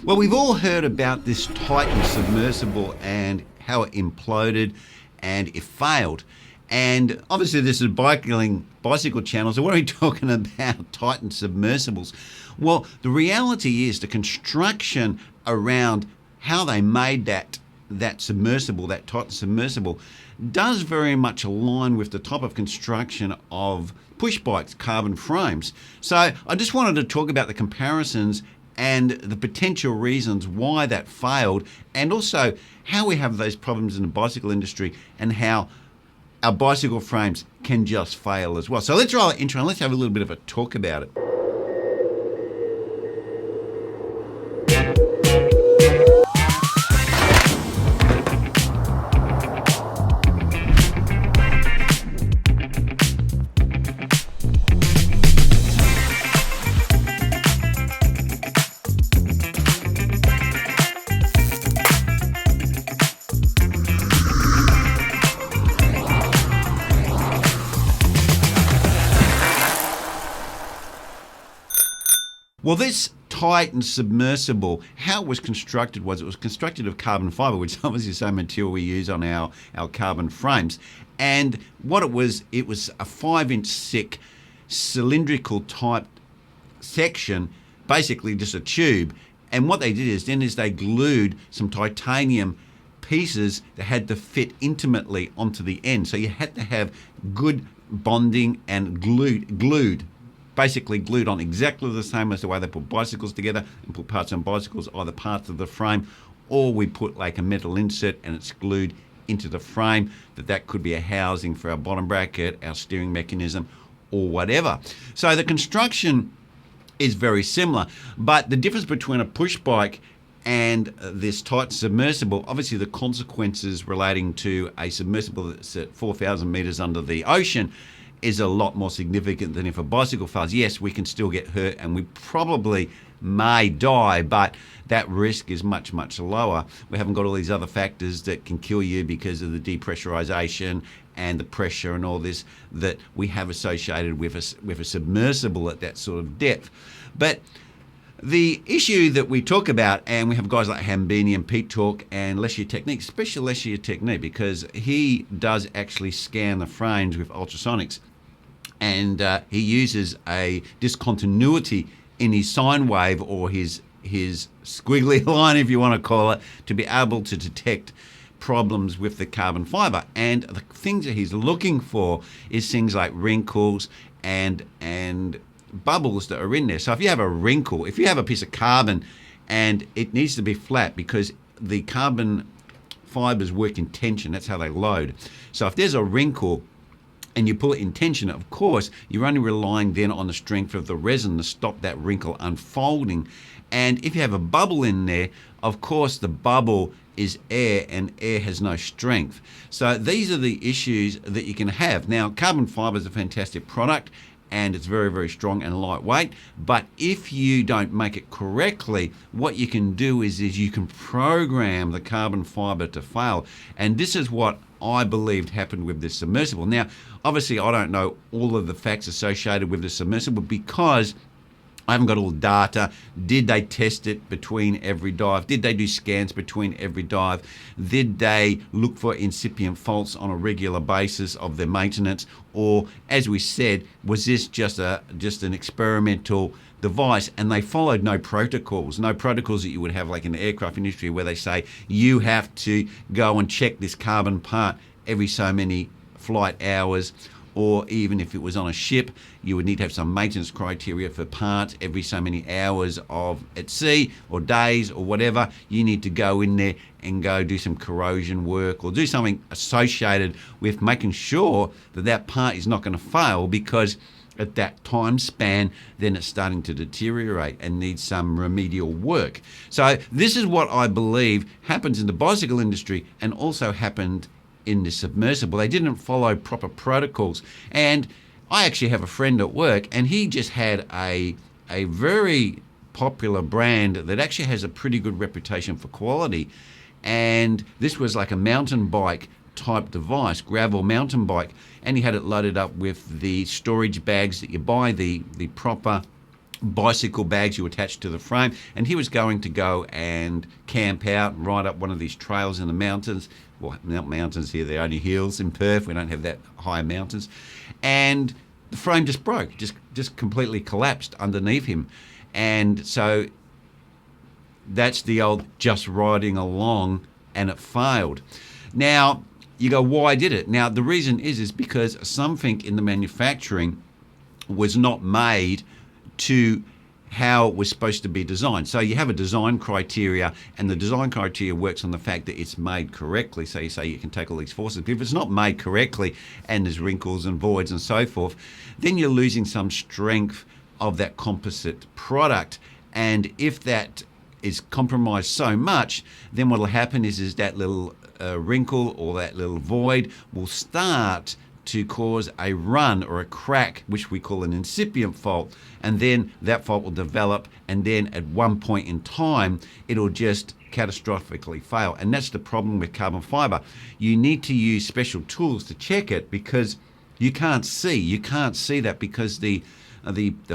Well, we've all heard about this Titan submersible and how it imploded and it failed. And obviously this is bicycle channel, so what are we talking about Titan submersibles? Well, the reality is the construction around how they made that submersible, that Titan submersible, does very much align with the type of construction of push bikes, carbon frames. So I just wanted to talk about the comparisons and the potential reasons why that failed, and also how we have those problems in the bicycle industry and how our bicycle frames can just fail as well. So let's roll the intro and let's have a little bit of a talk about it. Well, this Titan submersible, how it was constructed was it was constructed of carbon fiber, which is obviously the same material we use on our carbon frames. And what it was a 5-inch thick cylindrical type section, basically just a tube. And what they did is they glued some titanium pieces that had to fit intimately onto the end. So you had to have good bonding and glued on exactly the same as the way they put bicycles together and put parts on bicycles, either parts of the frame, or we put like a metal insert and it's glued into the frame. That could be a housing for our bottom bracket, our steering mechanism, or whatever. So the construction is very similar, but the difference between a push bike and this Titan submersible, obviously the consequences relating to a submersible that's at 4,000 meters under the ocean is a lot more significant than if a bicycle fails. Yes, we can still get hurt and we probably may die, but that risk is much, much lower. We haven't got all these other factors that can kill you because of the depressurization and the pressure and all this that we have associated with a submersible at that sort of depth. But the issue that we talk about, and we have guys like Hambini and Pete talk, and Leshier Technique, especially Leshier Technique, because he does actually scan the frames with ultrasonics, and he uses a discontinuity in his sine wave or his squiggly line, if you want to call it, to be able to detect problems with the carbon fiber. And the things that he's looking for is things like wrinkles and bubbles that are in there. So if you have a wrinkle, if you have a piece of carbon and it needs to be flat because the carbon fibers work in tension, that's how they load. So if there's a wrinkle and you pull it in tension, of course, you're only relying then on the strength of the resin to stop that wrinkle unfolding. And if you have a bubble in there, of course, the bubble is air and air has no strength. So these are the issues that you can have. Now, carbon fiber is a fantastic product and it's very, very strong and lightweight. But if you don't make it correctly, what you can do is you can program the carbon fiber to fail. And this is what I believed happened with this submersible. Now, obviously, I don't know all of the facts associated with the submersible because I haven't got all the data. Did they test it between every dive? Did they do scans between every dive? Did they look for incipient faults on a regular basis of their maintenance? Or, as we said, was this just an experimental device and they followed no protocols that you would have like in the aircraft industry where they say you have to go and check this carbon part every so many flight hours? Or even if it was on a ship, you would need to have some maintenance criteria for parts every so many hours at sea or days or whatever. You need to go in there and go do some corrosion work or do something associated with making sure that part is not going to fail, because at that time span, then it's starting to deteriorate and needs some remedial work. So this is what I believe happens in the bicycle industry and also happened in the submersible. They didn't follow proper protocols. And I actually have a friend at work and he just had a very popular brand that actually has a pretty good reputation for quality. And this was like a mountain bike type device, gravel mountain bike, and he had it loaded up with the storage bags that you buy, the proper bicycle bags you attach to the frame, and he was going to go and camp out and ride up one of these trails in the mountains. Well, not mountains here, they're only hills in Perth. We don't have that high mountains. And the frame just broke, just completely collapsed underneath him. And so that's the old just riding along, and it failed. Now, you go, why did it? Now, the reason is because something in the manufacturing was not made to how it was supposed to be designed. So you have a design criteria, and the design criteria works on the fact that it's made correctly. So you say you can take all these forces. But if it's not made correctly and there's wrinkles and voids and so forth, then you're losing some strength of that composite product. And if that is compromised so much, then what will happen is that little wrinkle or that little void will start to cause a run or a crack, which we call an incipient fault, and then that fault will develop, and then at one point in time it'll just catastrophically fail. And that's the problem with carbon fiber. You need to use special tools to check it, because you can't see that, because the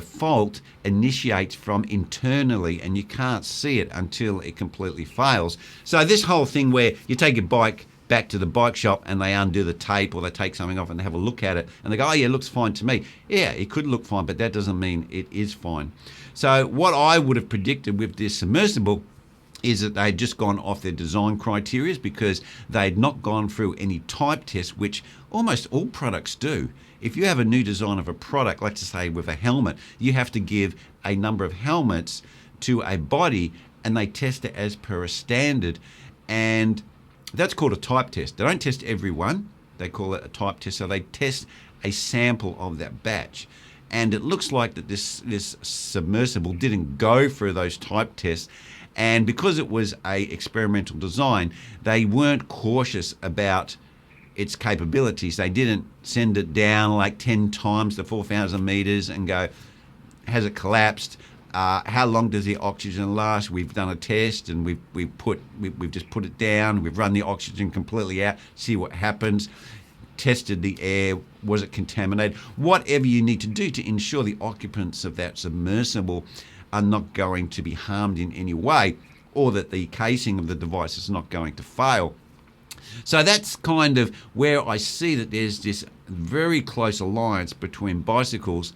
fault initiates from internally, and you can't see it until it completely fails. So this whole thing where you take your bike back to the bike shop and they undo the tape, or they take something off and they have a look at it and they go, oh yeah, it looks fine to me. Yeah, it could look fine, but that doesn't mean it is fine. So what I would have predicted with this submersible is that they'd just gone off their design criteria, because they'd not gone through any type test, which almost all products do. If you have a new design of a product, let's say with a helmet, you have to give a number of helmets to a body, and they test it as per a standard, and that's called a type test. They don't test everyone. They call it a type test. So they test a sample of that batch. And it looks like that this submersible didn't go through those type tests. And because it was a experimental design, they weren't cautious about its capabilities. They didn't send it down like 10 times the 4,000 meters and go, has it collapsed? How long does the oxygen last? We've done a test, and we've just put it down. We've run the oxygen completely out, see what happens. Tested the air, was it contaminated? Whatever you need to do to ensure the occupants of that submersible are not going to be harmed in any way, or that the casing of the device is not going to fail. So that's kind of where I see that there's this very close alliance between bicycles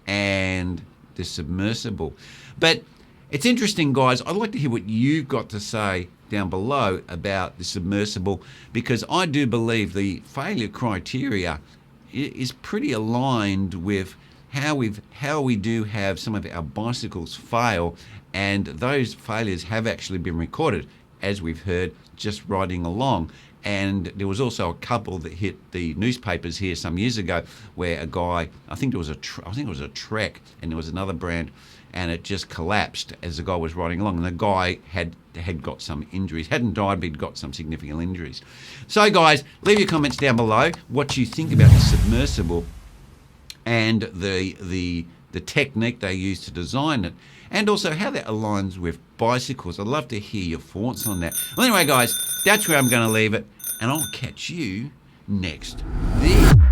and the submersible. But it's interesting, guys. I'd like to hear what you've got to say down below about the submersible, because I do believe the failure criteria is pretty aligned with how we do have some of our bicycles fail, and those failures have actually been recorded, as we've heard, just riding along. And there was also a couple that hit the newspapers here some years ago, where a guy, I think it was a Trek, and there was another brand, and it just collapsed as the guy was riding along. And the guy had got some injuries, hadn't died, but he'd got some significant injuries. So, guys, leave your comments down below what you think about the submersible and the technique they used to design it, and also how that aligns with bicycles. I'd love to hear your thoughts on that. Well, anyway, guys, that's where I'm going to leave it, and I'll catch you next video.